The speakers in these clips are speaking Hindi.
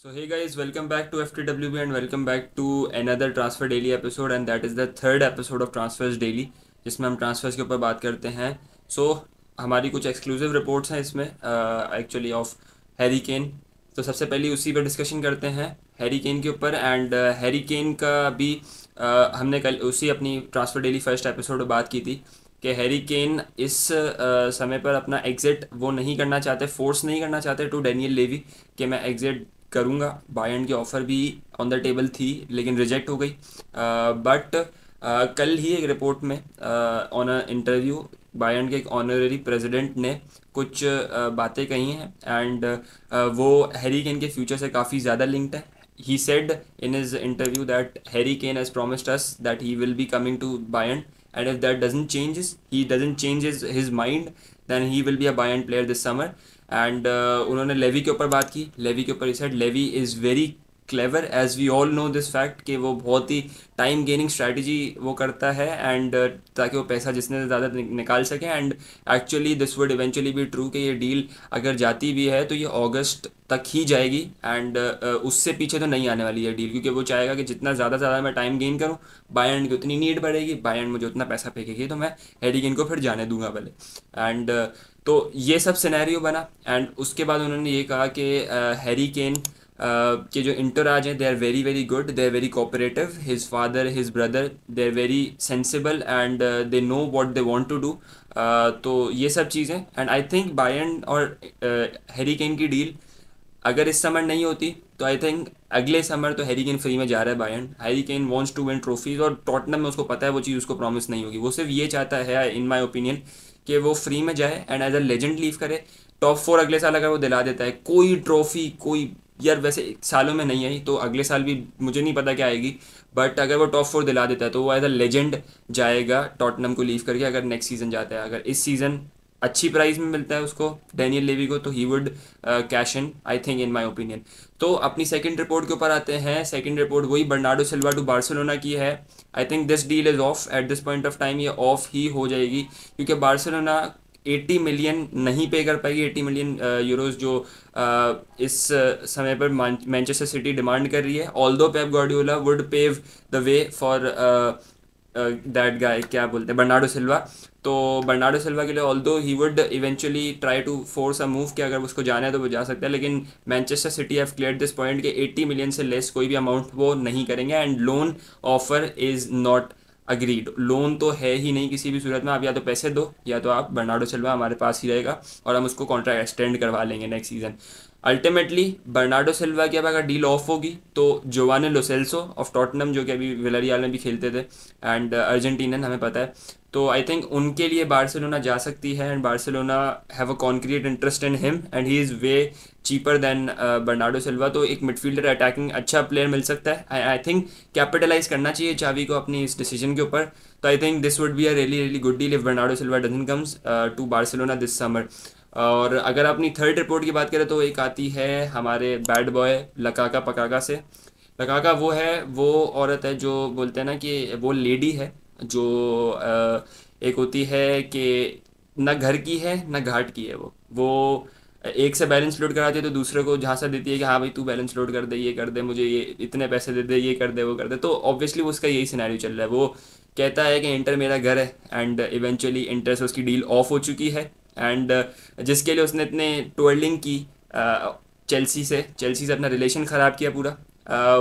So hey guys, welcome back to FTWB and welcome back to another Transfer Daily episode and that is the third episode of Transfers Daily जिसमें हम ट्रांसफर्स के ऊपर बात करते हैं. सो हमारी कुछ एक्सक्लूसिव रिपोर्ट्स हैं इसमें एक्चुअली ऑफ हैरी केन. तो सबसे पहले उसी पर डिस्कशन करते हैं हैरी केन के ऊपर. एंड हैरी केन का भी हमने कल उसी अपनी ट्रांसफ़र डेली फर्स्ट एपिसोड में बात की थी कि हैरी केन इस समय पर अपना एग्ज़िट वो नहीं करना चाहते, फोर्स नहीं करना चाहते टू डैनियल लेवी कि मैं एग्ज़िट करूँगा. बायर्न की ऑफ़र भी ऑन द टेबल थी लेकिन रिजेक्ट हो गई. बट कल ही एक रिपोर्ट में ऑन अ इंटरव्यू बायर्न के एक ऑनररी प्रेसिडेंट ने कुछ बातें कही हैं. एंड वो हैरी केन के फ्यूचर से काफ़ी ज़्यादा लिंक्ड है. He said in his interview that Harry Kane has promised us that he will be coming to Bayern, and if that doesn't change his mind, then he will be a Bayern player this summer. And उन्होंने लेवी के ऊपर बात की. लेवी के ऊपर he said Levy is very clever as we all know this fact कि वो बहुत ही टाइम गेनिंग स्ट्रैटेजी वो करता है एंड ताकि वो पैसा जिसने ज़्यादा निकाल सके. And actually this would eventually be true कि ये डील अगर जाती भी है तो ये अगस्त तक ही जाएगी. एंड उससे पीछे तो नहीं आने वाली है डील, क्योंकि वो चाहेगा कि जितना ज़्यादा मैं टाइम गेन करूँ, बायर्न की उतनी नीड बढ़ेगी, बायर्न मुझे उतना पैसा फेंकेगी तो मैं हैरी केन को फिर जाने दूंगा पहले. एंड तो ये सब सिनेरियो बना. एंड उसके बाद उन्होंने ये कहा कि हैरी केन के जो इंटराज हैं they are very very good, they are very cooperative. His father, his brother, they are very sensible and they know what they want to do. तो ये सब चीज़ें. एंड आई थिंक बायर्न और हैरी केन की डील अगर इस समर नहीं होती तो आई थिंक अगले समर तो हैरी केन फ्री में जा रहा है Bayern. Harry Kane wants to win trophies और टॉटनहम में उसको पता है वो चीज़ उसको प्रॉमिस नहीं होगी. वो सिर्फ ये चाहता है इन माय ओपिनियन कि वो फ्री में जाए and as a legend leave करे. टॉप 4 अगले साल अगर वो दिला देता है, कोई ट्रॉफी, कोई यार वैसे सालों में नहीं आई तो अगले साल भी मुझे नहीं पता क्या आएगी, बट अगर वो टॉप 4 दिला देता है तो वो एज अ लेजेंड जाएगा टॉटनहम को लीव करके अगर नेक्स्ट सीज़न जाता है. अगर इस सीज़न अच्छी प्राइस में मिलता है उसको, डैनियल लेवी को, तो he would cash in, I think, in my opinion. तो अपनी सेकंड रिपोर्ट के ऊपर आते हैं. सेकंड रिपोर्ट वही बर्नार्डो सिल्वा टू बार्सिलोना की है. आई think this deal is of at this point of time. ये ऑफ ही हो जाएगी क्योंकि बार्सिलोना 80 मिलियन नहीं पे कर पाएगी. 80 मिलियन यूरोज जो इस समय पर मैनचेस्टर सिटी डिमांड कर रही है. Although Pep Guardiola would pave the way for that guy, क्या बोलते हैं, बर्नार्डो सिल्वा. तो बर्नार्डो सिल्वा के लिए although he would eventually try to force a move कि अगर उसको जाना है तो वो जा सकता है, लेकिन Manchester city have clear this point कि 80 मिलियन से लेस कोई भी अमाउंट वो नहीं करेंगे. And loan offer is not agreed. Loan तो है ही नहीं किसी भी सूरत में. आप या तो पैसे दो या तो आप बर्नार्डो सिल्वा हमारे पास ही रहेगा और हम उसको कॉन्ट्रैक्ट एक्सटेंड करवा लेंगे next season. Ultimately Bernardo Silva की अब अगर डील ऑफ होगी तो जोवाने लो सेल्सो ऑफ टॉटनहम, जो कि अभी विलारियल में भी खेलते थे एंड अर्जेंटीनन हमें पता है, तो आई थिंक उनके लिए बार्सिलोना जा सकती है. And Barcelona have a concrete interest in him and he is way cheaper than Bernardo Silva. तो एक मिडफील्डर अटैकिंग अच्छा प्लेयर मिल सकता है. आई थिंक कैपिटलाइज करना चाहिए चावी को अपनी इस डिसीजन के ऊपर. तो I think this would be a really really good deal if Bernardo Silva doesn't comes to Barcelona this summer. और अगर अपनी थर्ड रिपोर्ट की बात करें तो एक आती है हमारे बैड बॉय लकाका पकाका से. लकाका वो औरत है जो बोलते हैं ना कि वो लेडी है जो एक होती है कि ना घर की है ना घाट की है. वो एक से बैलेंस लोड कराती है तो दूसरे को झांसा देती है कि हाँ भाई तू बैलेंस लोड कर दे, ये कर दे, मुझे ये इतने पैसे दे दे, ये कर दे, वो कर दे. तो ऑब्वियसली उसका यही सिनेरियो चल रहा है. वो कहता है कि इंटर मेरा घर है एंड इवेंचुअली इंटर से उसकी डील ऑफ हो चुकी है. एंड जिसके लिए उसने इतने ट्वेल्डिंग की चेल्सी से अपना रिलेशन ख़राब किया पूरा,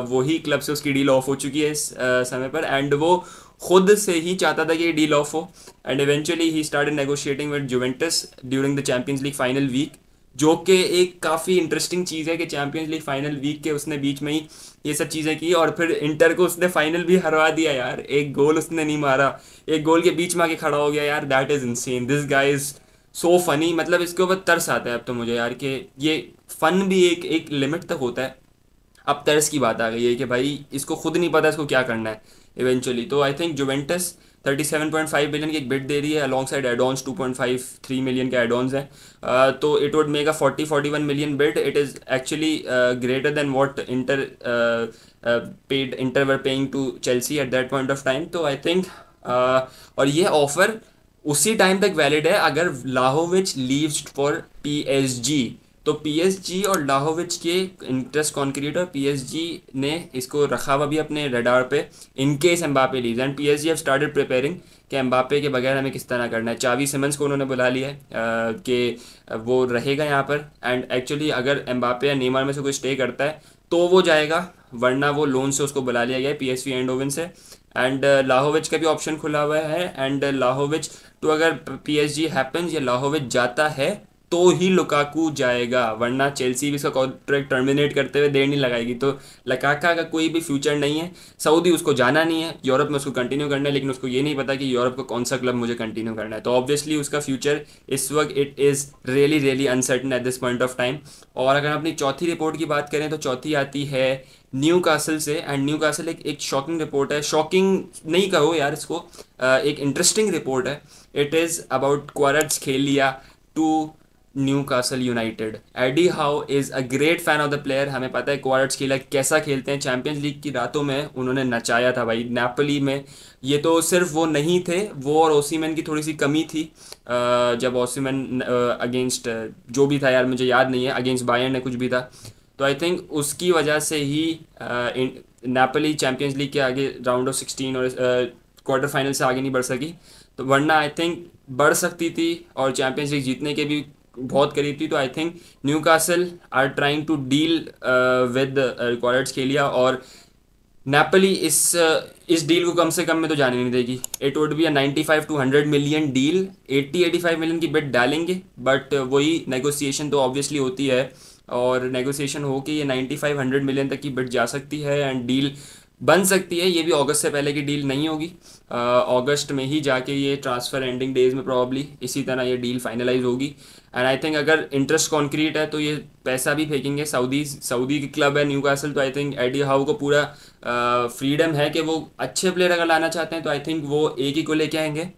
वही क्लब से उसकी डील ऑफ हो चुकी है इस समय पर. एंड वो खुद से ही चाहता था कि ये डील ऑफ हो. And eventually he started negotiating with Juventus during the Champions League final week, जो कि एक काफ़ी इंटरेस्टिंग चीज़ है कि चैंपियंस लीग फाइनल वीक के उसने बीच में ही ये सब चीज़ें की और फिर इंटर को उसने फाइनल भी हरवा दिया यार. एक गोल उसने नहीं मारा, एक गोल के बीच में आके खड़ा हो गया यार. That is insane. This guy is so funny. मतलब इसके ऊपर तरस आता है अब तो मुझे यार कि ये फ़न भी एक लिमिट तक होता है. अब तरस की बात आ गई है कि भाई इसको खुद नहीं पता इसको क्या करना है इवेंचुअली. तो आई थिंक जुवेंटस 37.5 बिलियन की एक बिड दे रही है अलॉन्ग साइड एडॉन्स. 2.53 मिलियन के एडॉन्स हैं. तो it would make a 40-41 million bid. It is actually greater than what Inter were paying to Chelsea at that point of time. तो आई थिंक और ये ऑफर उसी टाइम तक वैलिड है अगर व्लाहोविच लीव्स फॉर PSG. तो पीएसजी और लाहोविच के इंटरेस्ट कॉन्क्रीट, और पीएसजी ने इसको रखा हुआ भी अपने रडार पे in case Mbappe leaves, and PSG have started preparing कि एम्बापे के बगैर हमें किस तरह करना है। चावी सिमंस को उन्होंने बुला लिया है कि वो रहेगा यहाँ पर, एंड एक्चुअली अगर एम्बापे या नेमार में से कोई स्टे करता है तो वो जाएगा, वरना वो लोन से उसको बुला लिया गया है पीएसवी एंडोवन से। एंड लाहोविच का भी ऑप्शन खुला हुआ है, एंड लाहोविच तो अगर पीएसजी हैपन्स या लाहोविच जाता है तो ही लुकाकू जाएगा, वरना चेल्सी भी इसका कॉन्ट्रैक्ट टर्मिनेट करते हुए देर नहीं लगाएगी। तो लकाका का कोई भी फ्यूचर नहीं है, सऊदी उसको जाना नहीं है, यूरोप में उसको कंटिन्यू करना है, लेकिन उसको ये नहीं पता कि यूरोप का कौन सा क्लब मुझे कंटिन्यू करना है। तो ऑब्वियसली उसका फ्यूचर इस वक्त it is really really uncertain at this point of time. और अगर अपनी चौथी रिपोर्ट की बात करें तो चौथी आती है न्यू कासल से, एंड न्यू कासल एक शॉकिंग रिपोर्ट है, शॉकिंग नहीं कहो यार इसको, एक इंटरेस्टिंग रिपोर्ट है। It is about Kvaratskhelia to Newcastle United. Eddie Howe is a great fan of the player, हमें पता है क्वाराट्सखेलिया कैसा खेलते हैं, चैंपियंस लीग की रातों में उन्होंने नचाया था भाई नेपोली में। ये तो सिर्फ वो नहीं थे, वो और ओसीमैन की थोड़ी सी कमी थी, जब ओसीमैन अगेंस्ट जो भी था यार मुझे याद नहीं है, अगेंस्ट बायर्न ने कुछ भी था, तो आई थिंक उसकी वजह से ही नेपोली चैंपियंस लीग के आगे राउंड ऑफ 16 और क्वार्टर फाइनल से आगे नहीं बढ़ सकी। तो वरना आई थिंक बढ़ सकती थी और चैंपियंस लीग जीतने के भी बहुत करीब थी। तो I think Newcastle are trying to deal with Kvaratskhelia, और नेपोली इस डील को कम से कम में तो जाने नहीं देगी। It would be a 95 to 100 million deal, 80-85 million की बिड डालेंगे, बट वही नेगोशिएशन तो ऑब्वियसली होती है, और नेगोशिएशन हो के ये 95-100 मिलियन तक की बिड जा सकती है एंड डील बन सकती है। ये भी अगस्त से पहले की डील नहीं होगी, अगस्त में ही जाके ये ट्रांसफ़र एंडिंग डेज में प्रॉब्ली इसी तरह ये डील फाइनलाइज होगी। एंड आई थिंक अगर इंटरेस्ट कॉन्क्रीट है तो ये पैसा भी फेंकेंगे, सऊदी की क्लब है न्यूकासल, तो आई थिंक एडी हाउ को पूरा फ्रीडम है कि वो अच्छे प्लेयर अगर लाना चाहते हैं तो आई थिंक वो एक ही को लेके आएंगे।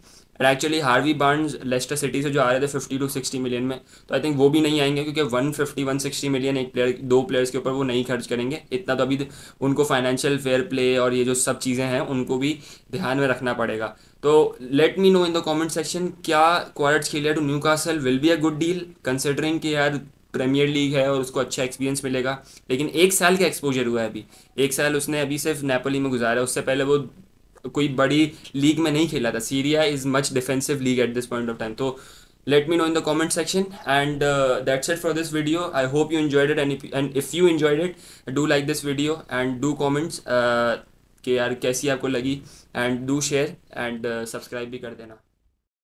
And actually Harvey Barnes Leicester City से जो आ रहे थे 50 to 60 मिलियन में, तो आई थिंक वो भी नहीं आएंगे, क्योंकि 150-160 मिलियन एक प्लेयर, दो प्लेयर्स के ऊपर वो नहीं खर्च करेंगे इतना। तो अभी उनको फाइनेंशियल फेयर प्ले और ये जो सब चीज़ें हैं उनको भी ध्यान में रखना पड़ेगा। तो let me know in the comment section, क्या Kvaratskhelia to Newcastle will be a good deal, considering कि यार प्रीमियर लीग है और उसको अच्छा एक्सपीरियंस मिलेगा, लेकिन 1 साल का एक्सपोजर हुआ है अभी, 1 साल उसने अभी सिर्फ नेपोली में गुजारा है, उससे पहले वो कोई बड़ी लीग में नहीं खेला था। Syria is much defensive league at this point of time. तो let me know in the comment section, and that's it for this video. I hope you enjoyed it, and if you enjoyed it, do like this video and do comments कि यार कैसी आपको लगी, and do share and subscribe भी कर देना।